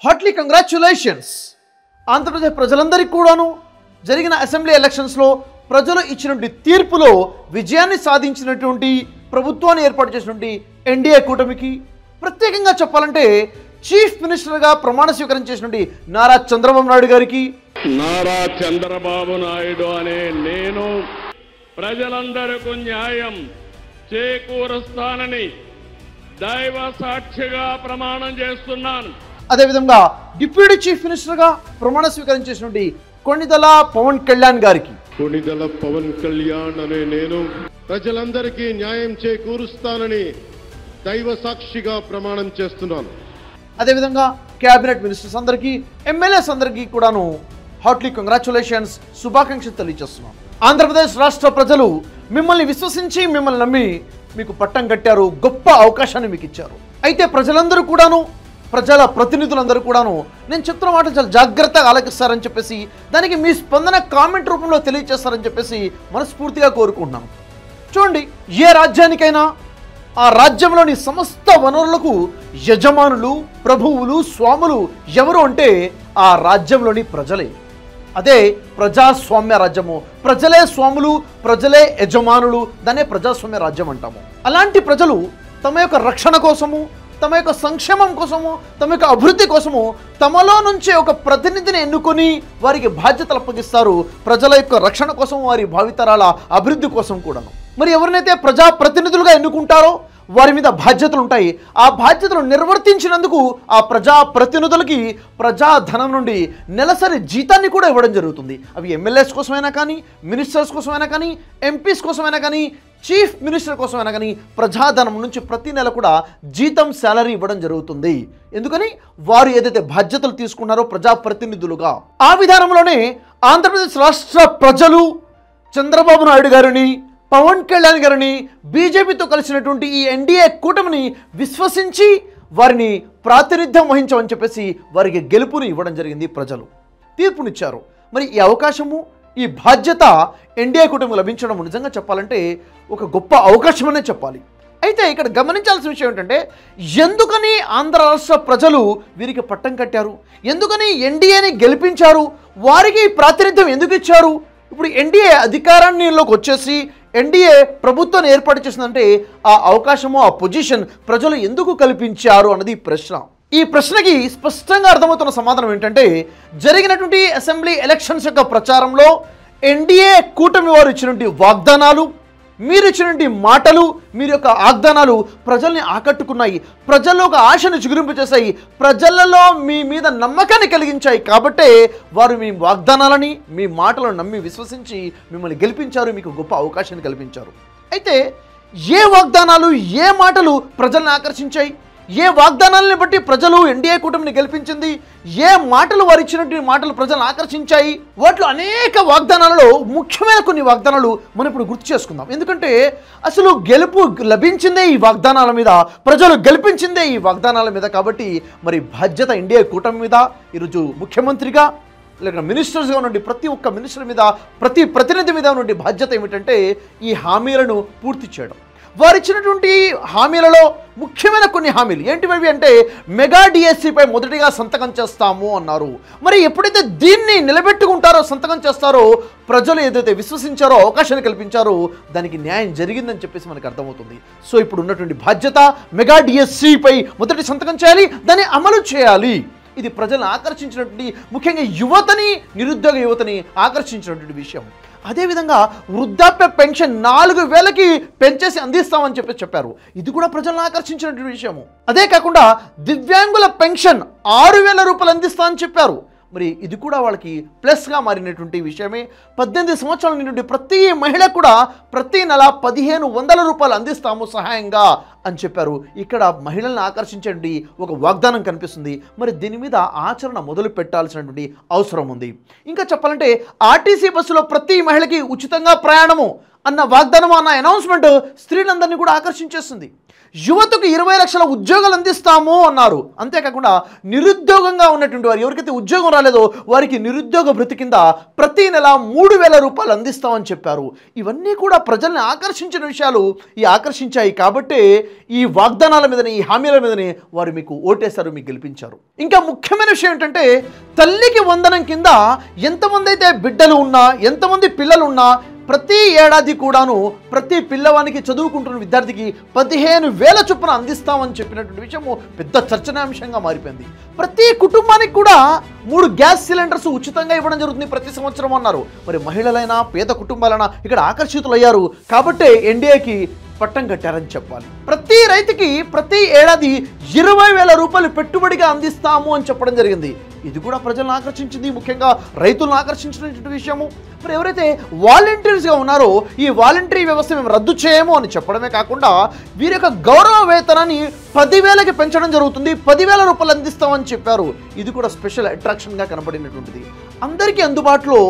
Hartley congratulations. Andhra Pradesh ప్రజలందరికీ కూడాను జరిగిన అసెంబ్లీ ఎలక్షన్స్లో ప్రజలు ఇచ్చినటువంటి తీర్పులో విజయాన్ని సాధించినటువంటి ప్రభుత్వాన్ని ఏర్పాటు చేసినటువంటి ఎన్డీఏ కూటమికి, ప్రత్యేకంగా చెప్పాలంటే చీఫ్ మినిస్టర్గా ప్రమాణ స్వీకారం చేసినటువంటి నారా చంద్రబాబు నాయుడు గారికి, నారా చంద్రబాబు నాయుడు అనే నేను ప్రజలందరికీ న్యాయం చేకూరుస్తానని దైవ సాక్షిగా ప్రమాణం చేస్తున్నాను. అదేవిధంగా డిప్యూటీ చీఫ్ మినిస్టర్గా ప్రమాణ స్వీకారం చేసినటువంటి కొణిదెల పవన్ కళ్యాణ్ గారికి, కొణిదెల పవన్ కళ్యాణ్ అనే నేను ప్రజలందరికీ న్యాయం చేకూరుస్తానని దైవ సాక్షిగా ప్రమాణం చేస్తున్నాను. అదేవిధంగా క్యాబినెట్ మినిస్టర్స్ అందరికీ, ఎమ్మెల్యేస్ అందరికీ కూడాను హార్ట్లీ కంగ్రాచ్యులేషన్స్, శుభాకాంక్షలు తెలియజేస్తున్నాను. ఆంధ్రప్రదేశ్ రాష్ట్ర ప్రజలు మిమ్మల్ని విశ్వసించి, మిమ్మల్ని నమ్మి మీకు పట్టం కట్టారు, గొప్ప అవకాశాన్ని మీకు ఇచ్చారు. అయితే ప్రజలందరూ కూడాను, ప్రజల ప్రతినిధులందరూ కూడాను నేను చెప్తున్న మాటలు చాలా జాగ్రత్తగా ఆలకిస్తారని చెప్పేసి, దానికి మీ స్పందన కామెంట్ రూపంలో తెలియజేస్తారని చెప్పేసి మనస్ఫూర్తిగా కోరుకుంటున్నాను. చూడండి, ఏ రాజ్యానికైనా ఆ రాజ్యంలోని సమస్త వనరులకు యజమానులు, ప్రభువులు, స్వాములు ఎవరు అంటే ఆ రాజ్యంలోని ప్రజలే. అదే ప్రజాస్వామ్య రాజ్యము. ప్రజలే స్వాములు, ప్రజలే యజమానులు, దాన్నే ప్రజాస్వామ్య రాజ్యం అంటాము. అలాంటి ప్రజలు తమ యొక్క రక్షణ కోసము, తమ యొక్క సంక్షేమం కోసము, తమ యొక్క అభివృద్ధి కోసము తమలో నుంచే ఒక ప్రతినిధిని ఎన్నుకొని వారికి బాధ్యతలు అప్పగిస్తారు. ప్రజల యొక్క రక్షణ కోసం, వారి భావితరాల అభివృద్ధి కోసం కూడాను. మరి ఎవరినైతే ప్రజా ప్రతినిధులుగా ఎన్నుకుంటారో వారి మీద బాధ్యతలు ఉంటాయి. ఆ బాధ్యతలు నిర్వర్తించినందుకు ఆ ప్రజా ప్రతినిధులకి ప్రజాధనం నుండి నెలసరి జీతాన్ని కూడా ఇవ్వడం జరుగుతుంది. అవి ఎమ్మెల్యేస్ కోసమైనా కానీ, మినిస్టర్స్ కోసమైనా కానీ, ఎంపీస్ కోసమైనా కానీ, చీఫ్ మినిస్టర్ కోసమైనా కానీ ప్రజాధనం నుంచి ప్రతి నెల కూడా జీతం, శాలరీ ఇవ్వడం జరుగుతుంది. ఎందుకని? వారు ఏదైతే బాధ్యతలు తీసుకున్నారో ప్రజాప్రతినిధులుగా. ఆ విధానంలోనే ఆంధ్రప్రదేశ్ రాష్ట్ర ప్రజలు చంద్రబాబు నాయుడు గారిని, పవన్ కళ్యాణ్ గారిని, బీజేపీతో కలిసినటువంటి ఈ ఎన్డీఏ కూటమిని విశ్వసించి వారిని ప్రాతినిధ్యం వహించమని చెప్పేసి వారికి గెలుపుని ఇవ్వడం జరిగింది. ప్రజలు తీర్పునిచ్చారు. మరి ఈ అవకాశము, ఈ బాధ్యత ఎన్డీఏ కూటమికి లభించడం నిజంగా చెప్పాలంటే ఒక గొప్ప అవకాశమనే చెప్పాలి. అయితే ఇక్కడ గమనించాల్సిన విషయం ఏంటంటే, ఎందుకని ఆంధ్ర రాష్ట్ర ప్రజలు వీరికి పట్టం కట్టారు, ఎందుకని ఎన్డీఏని గెలిపించారు, వారికి ప్రాతినిధ్యం ఎందుకు ఇచ్చారు? ఇప్పుడు ఎన్డీఏ అధికారాన్నిలోకి వచ్చేసి ఎన్డీఏ ప్రభుత్వాన్ని ఏర్పాటు చేసిందంటే ఆ అవకాశము, ఆ పొజిషన్ ప్రజలు ఎందుకు కల్పించారు అన్నది ప్రశ్న. ఈ ప్రశ్నకి స్పష్టంగా అర్థమవుతున్న సమాధానం ఏంటంటే, జరిగినటువంటి అసెంబ్లీ ఎలక్షన్స్ యొక్క ప్రచారంలో ఎన్డీఏ కూటమి వారు ఇచ్చినటువంటి వాగ్దానాలు, మీరు ఇచ్చినటువంటి మాటలు, మీరు యొక్క వాగ్దానాలు ప్రజల్ని ఆకట్టుకున్నాయి, ప్రజల్లో ఒక ఆశను చిగురింపచేశాయి, ప్రజలలో మీ మీద నమ్మకాన్ని కలిగించాయి. కాబట్టే వారు మీ వాగ్దానాలని, మీ మాటలను నమ్మి విశ్వసించి మిమ్మల్ని గెలిపించారు, మీకు గొప్ప అవకాశాన్ని కల్పించారు. అయితే ఏ వాగ్దానాలు, ఏ మాటలు ప్రజల్ని ఆకర్షించాయి, ఏ వాగ్దానాలని బట్టి ప్రజలు ఎన్డీఏ కూటమిని గెలిపించింది, ఏ మాటలు వారు ఇచ్చినటువంటి మాటలు ప్రజలను ఆకర్షించాయి? వాటిలో అనేక వాగ్దానాలలో ముఖ్యమైన కొన్ని వాగ్దానాలు మనం ఇప్పుడు గుర్తు చేసుకుందాం. ఎందుకంటే అసలు గెలుపు లభించిందే ఈ వాగ్దానాల మీద, ప్రజలు గెలిపించిందే ఈ వాగ్దానాల మీద. కాబట్టి మరి బాధ్యత ఎన్డీఏ కూటమి మీద, ఈరోజు ముఖ్యమంత్రిగా లేక మినిస్టర్స్గా ఉన్నటువంటి ప్రతి ఒక్క మినిస్టర్ మీద, ప్రతి ప్రతినిధి మీద ఉన్నటువంటి బాధ్యత ఏమిటంటే ఈ హామీలను పూర్తి చేయడం. వారు ఇచ్చినటువంటి హామీలలో ముఖ్యమైన కొన్ని హామీలు ఏంటివి అంటే, మెగా డిఎస్సిపై మొదటిగా సంతకం చేస్తాము అన్నారు. మరి ఎప్పుడైతే దీన్ని నిలబెట్టుకుంటారో, సంతకం చేస్తారో, ప్రజలు ఏదైతే విశ్వసించారో, అవకాశాన్ని కల్పించారో దానికి న్యాయం జరిగిందని చెప్పేసి మనకు అర్థమవుతుంది. సో ఇప్పుడు ఉన్నటువంటి బాధ్యత మెగా డిఎస్సిపై మొదటి సంతకం చేయాలి, దాన్ని అమలు చేయాలి. ఇది ప్రజలను ఆకర్షించినటువంటి, ముఖ్యంగా యువతని, నిరుద్యోగ యువతని ఆకర్షించినటువంటి విషయం. అదేవిధంగా వృద్ధాప్య పెన్షన్ 4000కి పెంచేసి అందిస్తామని చెప్పారు. ఇది కూడా ప్రజలను ఆకర్షించినటువంటి విషయము. అదే కాకుండా దివ్యాంగుల పెన్షన్ 6000 రూపాయలు అందిస్తామని చెప్పారు. మరి ఇది కూడా వాళ్ళకి ప్లస్గా మారినటువంటి విషయమే. 18 సంవత్సరాల నుండి ప్రతి మహిళ కూడా ప్రతి నెల 1500 రూపాయలు అందిస్తాము సహాయంగా అని చెప్పారు. ఇక్కడ మహిళలను ఆకర్షించేటువంటి ఒక వాగ్దానం కనిపిస్తుంది. మరి దీని మీద ఆచరణ మొదలు పెట్టాల్సినటువంటి అవసరం ఉంది. ఇంకా చెప్పాలంటే ఆర్టీసీ బస్సులో ప్రతి మహిళకి ఉచితంగా ప్రయాణము అన్న వాగ్దానం, అన్న అనౌన్స్మెంట్ స్త్రీలందరినీ కూడా ఆకర్షించేస్తుంది. యువతకు 20 లక్షల ఉద్యోగాలు అందిస్తాము అన్నారు. అంతేకాకుండా నిరుద్యోగంగా ఉన్నటువంటి వారు, ఎవరికైతే ఉద్యోగం రాలేదో వారికి నిరుద్యోగ భృతి కింద ప్రతి నెల 3,000 రూపాయలు అందిస్తామని చెప్పారు. ఇవన్నీ కూడా ప్రజల్ని ఆకర్షించిన విషయాలు. ఆకర్షించాయి కాబట్టే ఈ వాగ్దానాల మీదనే, ఈ హామీల మీదనే వారు మీకు ఓటేశారు, మీకు గెలిపించారు. ఇంకా ముఖ్యమైన విషయం ఏంటంటే, తల్లికి వందనం కింద ఎంతమంది అయితే బిడ్డలు ఉన్నా, ఎంతమంది పిల్లలు ఉన్నా, ప్రతి ఏడాది కూడాను ప్రతి పిల్లవానికి, చదువుకుంటున్న విద్యార్థికి 15,000 చొప్పున అందిస్తామని చెప్పినటువంటి విషయము పెద్ద చర్చనాంశంగా మారిపోయింది. ప్రతి కుటుంబానికి కూడా 3 గ్యాస్ సిలిండర్స్ ఉచితంగా ఇవ్వడం జరుగుతుంది ప్రతి సంవత్సరం అన్నారు. మరి మహిళలైనా, పేద కుటుంబాలైనా ఇక్కడ ఆకర్షితులయ్యారు కాబట్టే ఎన్డీఏకి పట్టం కట్టారని చెప్పాలి. ప్రతి రైతుకి ప్రతి ఏడాది 20,000 రూపాయలు పెట్టుబడిగా అందిస్తాము అని చెప్పడం జరిగింది. ఇది కూడా ప్రజలను ఆకర్షించింది, ముఖ్యంగా రైతులను ఆకర్షించినటువంటి విషయము. మరి ఎవరైతే వాలంటీర్స్గా ఉన్నారో ఈ వాలంటరీ వ్యవస్థ మేము రద్దు చేయము అని చెప్పడమే కాకుండా వీరి యొక్క గౌరవ వేతనాన్ని 10,000కి పెంచడం జరుగుతుంది, 10,000 రూపాయలు అందిస్తామని చెప్పారు. ఇది కూడా స్పెషల్ అట్రాక్షన్గా కనబడినటువంటిది. అందరికీ అందుబాటులో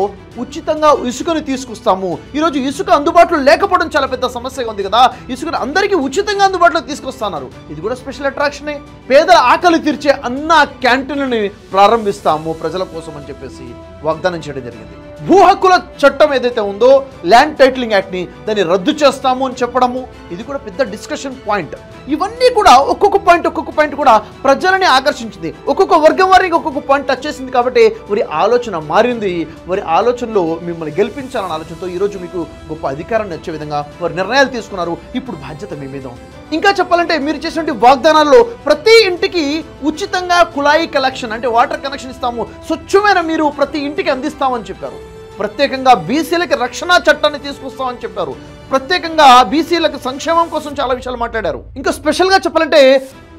ఉచితంగా ఇసుకను తీసుకొస్తాము. ఈరోజు ఇసుక అందుబాటులో లేకపోవడం చాలా పెద్ద సమస్యగా ఉంది కదా, ఇసుకను అందరికీ ఉచితంగా అందుబాటులో తీసుకొస్తున్నారు. ఇది కూడా స్పెషల్ అట్రాక్షనే. పేదల ఆకలి తీర్చే అన్న క్యాంటీన్లని ప్రారంభిస్తాము ప్రజల కోసం అని చెప్పేసి వాగ్దానం చేయడం జరిగింది. భూ హక్కుల చట్టం ఏదైతే ఉందో, ల్యాండ్ టైటిలింగ్ యాక్ట్ని, దాన్ని రద్దు చేస్తాము అని చెప్పడము, ఇది కూడా పెద్ద డిస్కషన్ పాయింట్. ఇవన్నీ కూడా ఒక్కొక్క పాయింట్ కూడా ప్రజలని ఆకర్షించింది. ఒక్కొక్క వర్గం వారికి ఒక్కొక్క పాయింట్ టచ్ చేసింది కాబట్టి వారి ఆలోచన మారింది. వారి ఆలోచనలో మిమ్మల్ని గెలిపించాలన్న ఆలోచనతో ఈరోజు మీకు గొప్ప అధికారాన్ని వచ్చే విధంగా వారు నిర్ణయాలు తీసుకున్నారు. ఇప్పుడు బాధ్యత మీ మీద ఉంది. ఇంకా చెప్పాలంటే, మీరు చేసినటువంటి వాగ్దానాల్లో ప్రతి ఇంటికి ఉచితంగా కుళాయి కనెక్షన్, అంటే వాటర్ కనెక్షన్ ఇస్తాము, స్వచ్ఛమైన మీరు ప్రతి ఇంటికి అందిస్తామని చెప్పారు. ప్రత్యేకంగా బీసీలకి రక్షణ చట్టాన్ని తీసుకొస్తామని చెప్పారు. ప్రత్యేకంగా బీసీలకు సంక్షేమం కోసం చాలా విషయాలు మాట్లాడారు. ఇంకా స్పెషల్గా చెప్పాలంటే,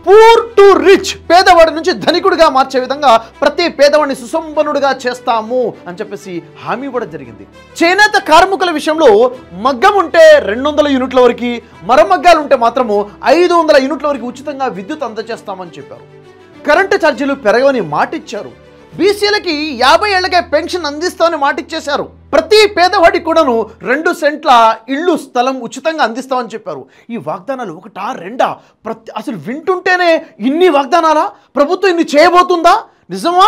పూర్ టు రిచ్, పేదవాడి నుంచి ధనికుడిగా మార్చే విధంగా ప్రతి పేదవాడిని సుసంపన్నుడిగా చేస్తాము అని చెప్పేసి హామీ ఇవ్వడం జరిగింది. చేనేత కార్మికుల విషయంలో మగ్గం ఉంటే 200 యూనిట్ల వరకు, మరమగ్గాలు ఉంటే మాత్రము 500 యూనిట్ల వరకు ఉచితంగా విద్యుత్ అందజేస్తామని చెప్పారు. కరెంటు ఛార్జీలు పెరగవని మాటిచ్చారు. బీసీలకి 50 ఏళ్లకే పెన్షన్ అందిస్తామని మాటిచ్చేశారు. ప్రతి పేదవాడికి కూడాను 2 సెంట్ల ఇళ్ళు, స్థలం ఉచితంగా అందిస్తామని చెప్పారు. ఈ వాగ్దానాలు ఒకటా రెండా? అసలు వింటుంటేనే ఇన్ని వాగ్దానాలా? ప్రభుత్వం ఇన్ని చేయబోతుందా? నిజమా?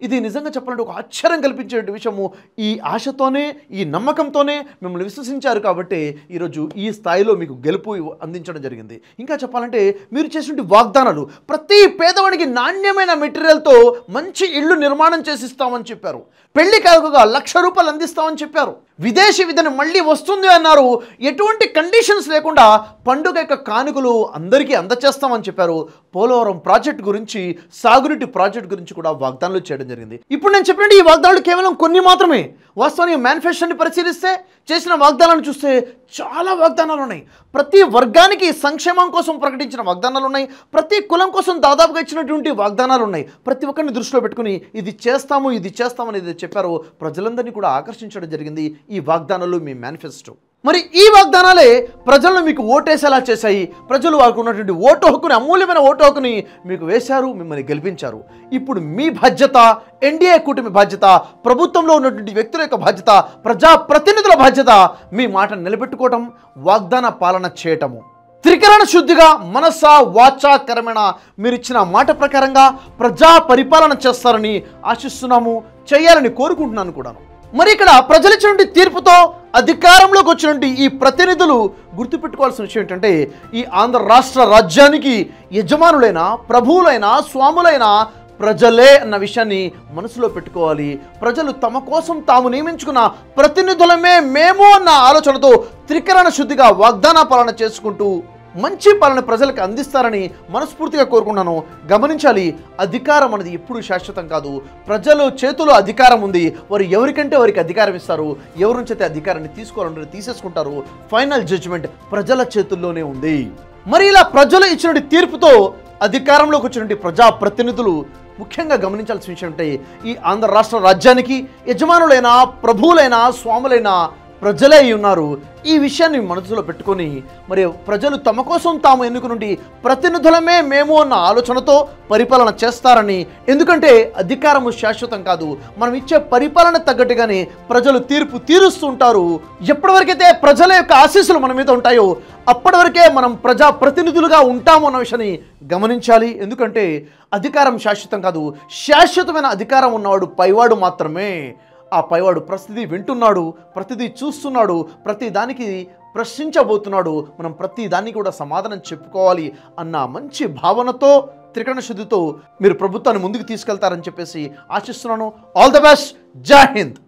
ఇది నిజంగా చెప్పాలంటే ఒక ఆశ్చర్యం కల్పించే విషయము. ఈ ఆశతోనే, ఈ నమ్మకంతోనే మిమ్మల్ని విశ్వసించారు కాబట్టి ఈరోజు ఈ స్థాయిలో మీకు గెలుపు అందించడం జరిగింది. ఇంకా చెప్పాలంటే, మీరు చేసినటువంటి వాగ్దానాలు ప్రతి పేదవాడికి నాణ్యమైన మెటీరియల్తో మంచి ఇళ్ళు నిర్మాణం చేసి ఇస్తామని చెప్పారు. పెళ్లి కానుకగా 1,00,000 రూపాయలు అందిస్తామని చెప్పారు. విదేశీ విధానం మళ్ళీ వస్తుంది అన్నారు. ఎటువంటి కండిషన్స్ లేకుండా పండుగ యొక్క కానుకలు అందరికీ అందచేస్తామని చెప్పారు. పోలవరం ప్రాజెక్ట్ గురించి, సాగునీటి ప్రాజెక్ట్ గురించి కూడా వాగ్దానాలు చేయడం జరిగింది. ఇప్పుడు నేను చెప్పినట్టు ఈ వాగ్దానాలు కేవలం కొన్ని మాత్రమే. వాస్తవానికి మేనిఫెస్టోని పరిశీలిస్తే, చేసిన వాగ్దానాలను చూస్తే చాలా వాగ్దానాలు ఉన్నాయి. ప్రతి వర్గానికి సంక్షేమం కోసం ప్రకటించిన వాగ్దానాలు ఉన్నాయి. ప్రతి కులం కోసం దాదాపుగా ఇచ్చినటువంటి వాగ్దానాలు ఉన్నాయి. ప్రతి ఒక్కరిని దృష్టిలో పెట్టుకుని ఇది చేస్తాము, ఇది చేస్తామని ఏదైతే చెప్పారో ప్రజలందరినీ కూడా ఆకర్షించడం జరిగింది ఈ వాగ్దానాలు, మీ మేనిఫెస్టో. మరి ఈ వాగ్దానాలే ప్రజలను మీకు ఓటేసేలా చేశాయి. ప్రజలు వారికి ఉన్నటువంటి ఓటు హక్కుని, అమూల్యమైన ఓటు హక్కుని మీకు వేశారు, మిమ్మల్ని గెలిపించారు. ఇప్పుడు మీ బాధ్యత, ఎన్డీఏ కూటమి బాధ్యత, ప్రభుత్వంలో ఉన్నటువంటి వ్యక్తుల యొక్క బాధ్యత, ప్రజాప్రతినిధుల బాధ్యత మీ మాటను నిలబెట్టుకోవటం, వాగ్దాన పాలన చేయటము. త్రికరణ శుద్ధిగా మనస వాచా కర్మణ మీరు ఇచ్చిన మాట ప్రకారంగా ప్రజా పరిపాలన చేస్తారని ఆశిస్తున్నాము, చేయాలని కోరుకుంటున్నాను కూడాను. మరి ఇక్కడ ప్రజలిచ్చినటువంటి తీర్పుతో అధికారంలోకి వచ్చినటువంటి ఈ ప్రతినిధులు గుర్తుపెట్టుకోవాల్సిన విషయం ఏంటంటే, ఈ ఆంధ్ర రాష్ట్ర రాజ్యానికి యజమానులైన, ప్రభువులైన, స్వాములైన ప్రజలే అన్న విషయాన్ని మనసులో పెట్టుకోవాలి. ప్రజలు తమ కోసం తాము నియమించుకున్న ప్రతినిధులమే మేము అన్న ఆలోచనతో త్రికరణ శుద్ధిగా వాగ్దాన పాలన చేసుకుంటూ మంచి పాలన ప్రజలకు అందిస్తారని మనస్ఫూర్తిగా కోరుకున్నాను. గమనించాలి, అధికారం అనేది ఎప్పుడు శాశ్వతం కాదు. ప్రజలు చేతిలో అధికారం ఉంది. వారు ఎవరికంటే వారికి అధికారం ఇస్తారు, ఎవరి నుంచి అయితే అధికారాన్ని తీసుకోవాలంటే తీసేసుకుంటారు. ఫైనల్ జడ్జిమెంట్ ప్రజల చేతుల్లోనే ఉంది. మరి ఇలా ప్రజలు ఇచ్చినటువంటి తీర్పుతో అధికారంలోకి వచ్చినటువంటి ప్రజాప్రతినిధులు ముఖ్యంగా గమనించాల్సిన విషయం అంటే, ఈ ఆంధ్ర రాష్ట్ర రాజ్యానికి యజమానులైన, ప్రభువులైన, స్వాములైన ప్రజలే ఉన్నారు. ఈ విషయాన్ని మనసులో పెట్టుకొని మరి ప్రజలు తమ కోసం తాము ఎన్నుకునుండి ప్రతినిధులమే మేము అన్న ఆలోచనతో పరిపాలన చేస్తారని, ఎందుకంటే అధికారము శాశ్వతం కాదు, మనం ఇచ్చే పరిపాలన తగ్గట్టుగానే ప్రజలు తీర్పు తీరుస్తూ ఉంటారు. ఎప్పటివరకైతే ప్రజల యొక్క ఆశీస్సులు మన మీద ఉంటాయో అప్పటి వరకే మనం ప్రజా ప్రతినిధులుగా ఉంటాము అన్న విషయాన్ని గమనించాలి. ఎందుకంటే అధికారం శాశ్వతం కాదు, శాశ్వతమైన అధికారం ఉన్నవాడు పైవాడు మాత్రమే. ఆ పైవాడు ప్రతిదీ వింటున్నాడు, ప్రతిదీ చూస్తున్నాడు, ప్రతి దానికి ప్రశ్నించబోతున్నాడు. మనం ప్రతి దాన్ని కూడా సమాధానం చెప్పుకోవాలి అన్న మంచి భావనతో, త్రికరణ శుద్ధితో మీరు ప్రభుత్వాన్ని ముందుకు తీసుకెళ్తారని చెప్పేసి ఆశిస్తున్నాను. All the best. జై హింద్.